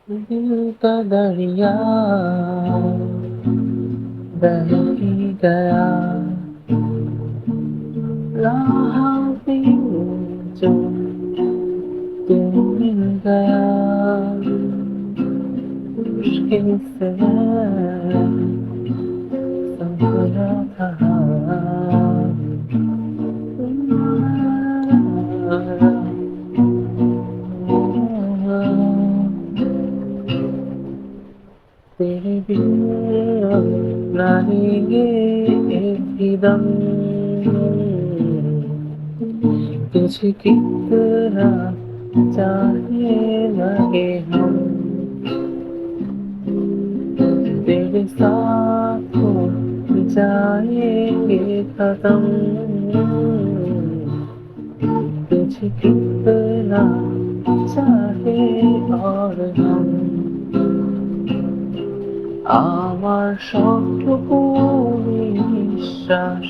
दिल का दरिया बह ही गया, राह भी जो तू मिल गया, मुश्किल से मैं संभला था। तेरे बिन अब ना लेंगे एक भी दम, तुझे कितना चाहने लगे हम, तेरे साथ हो जाएंगे खत्म, तुझे कितना चाहे और हम। আমার সবটুকু বিশ্বাস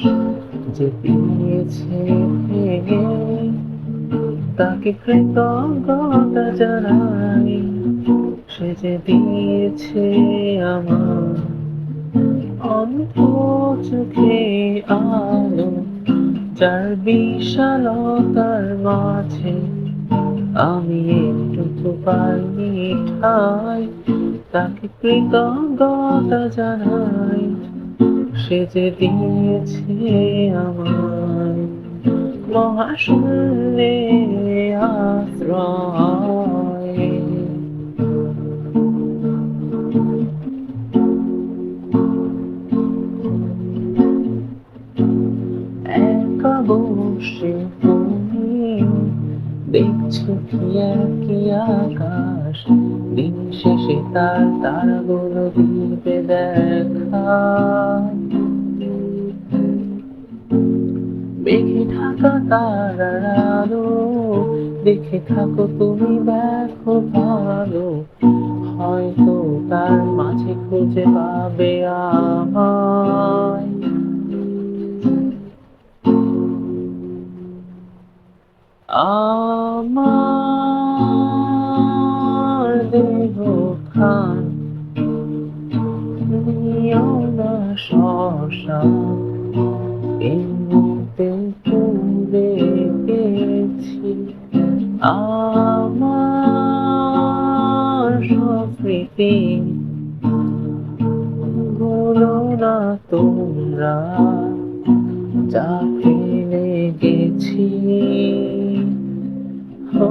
যে দিয়েছে ভেঙে, তাকে কৃতজ্ঞতা জানাই, সে যে দিয়েছে আমার অন্ধ চোখে আলো, যার বিশালতার মাঝে আমি একটু পাইনি ঠাঁই, তাকে কৃতজ্ঞতা জানাই, সে যে দিয়েছে আমায় মহাশূন্যে আশ্রয়। একা বসে তুমি দেখছো কি একই আকাশ, দিন শেষে তার তারাগুলো দিবে দেখা, মেঘে ঢাকা তারার আলো দেখে থাকো তুমি, দেখো ভালো হয়তো তার মাঝে খুঁজে পাবে আমায়। আমার দেহ খান নিও না শ্মশান, এই মুহূর্তে পুড়ে গেছি, আমার সব স্মৃতি ভুলো না তোমরা, যা ফেলে গেছি। ও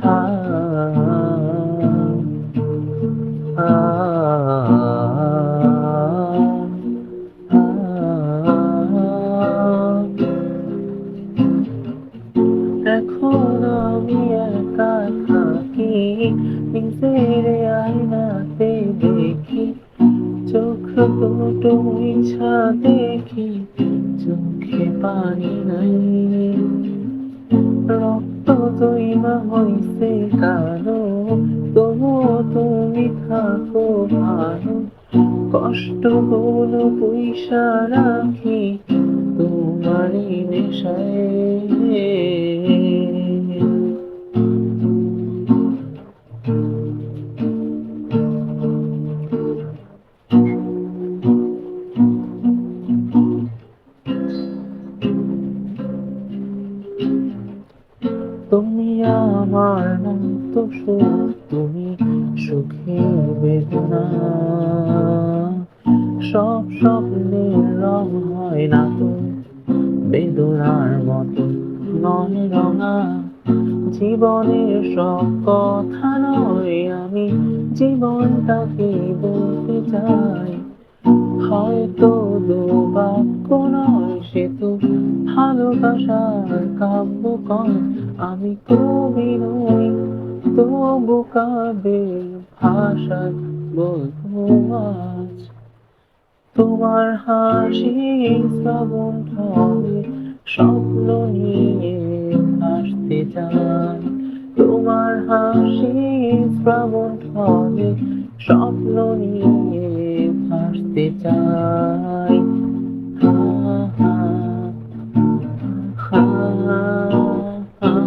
হা আ এখন আমি একা থাকি, নিজের আয়নাতে দেখি, চোখ দুটো মুছা দেখি, চোখে পানি নাই, রক্ত তৈমা হইছে কালো, তবুও তুমি থাকো ভালো, কষ্ট হলো পয়সা রাখি তোমারই নেশায়। তুমি আমার নাত সুখ, তুমি সুখের বেদনা, সব স্বপ্নের রং হয় না তো বেদনার মতো নয় রঙা, জীবনের সব কথা নয় আমি জীবনটাকে বলতে চাই, হয়তো দুবাক্য নয় সে তো ভালোবাসার কাব্য কয়, আমি কবি নই তবু কাব্যের ভাষায় বলবো আজ, তোমার হাসি শ্রাবণ ঢলে স্বপ্ন নিয়ে ভাসতে চাই, তোমার হাসি শ্রাবণ ঢলে স্বপ্ন নিয়ে ভাসতে চাই। হা হা হা হা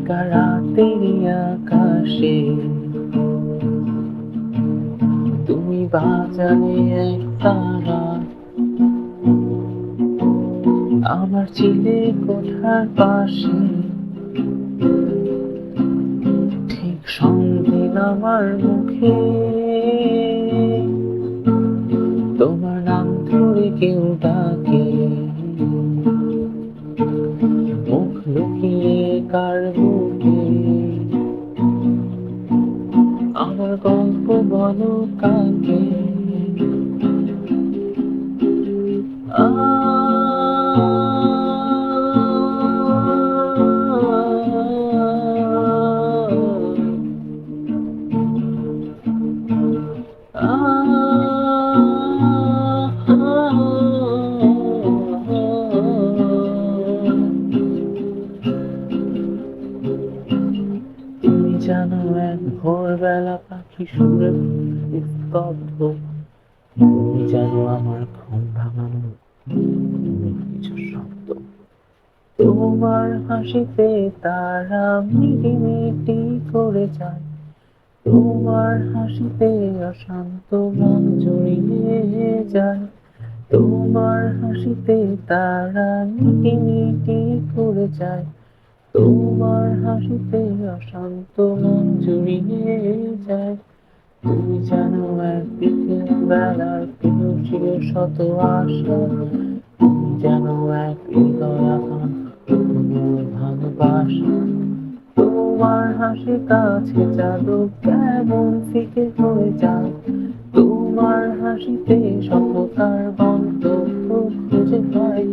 একা রাতেরই আকাশে তুমি বাজালে এক তারা, আমার চিলে কোঠার পাশে ঠিক সন্ধে আমার মুখে তোমার নাম ধরে কেউ ডাকে, মুখ লুকিয়ে কার বুকে আমার গল্প বলো কাকে। তুমি জানো এক ভোরবেলা পাখি সুরে স্তব্ধ, তুমি জানো আমার ঘুম ভাঙানো কিছু শব্দ, তোমার হাসিতে তারা মিটিমিটি করে যায়, তোমার হাসিতে অশান্ত মন জড়িয়ে যায়, তোমার হাসিতে তারা মিটিমিটি করে যায়, তোমার হাসিতে অশান্ত মন জড়িয়ে যায়। তুমি জানো এক বিকেল বেলার প্রিয় ছিল শত আশা, তুমি জানো এক হৃদয় আকাঙ্ক্ষা ভালোবাসা, তোমার হাসির কাছে জাদু কেমন ফিকে হয়ে যায়, তোমার হাসিতে সভ্যতার গন্তব্য খুঁজে পাই,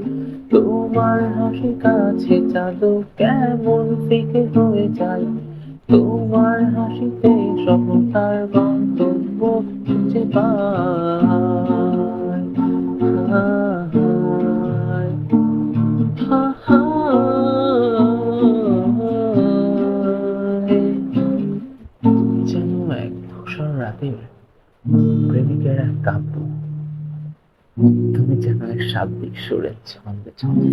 তোমার হাসির কাছে জাদু কেমন ফিকে হয়ে যায়, তোমার হাসিতে সভ্যতার গন্তব্য খুঁজে পাই। হায়, হায়, যেন এক ধূসর রাতের প্রেমিকের এক কাব্য, তুমি যেন এক শাব্দিক সুরের ছন্দে ছন্দে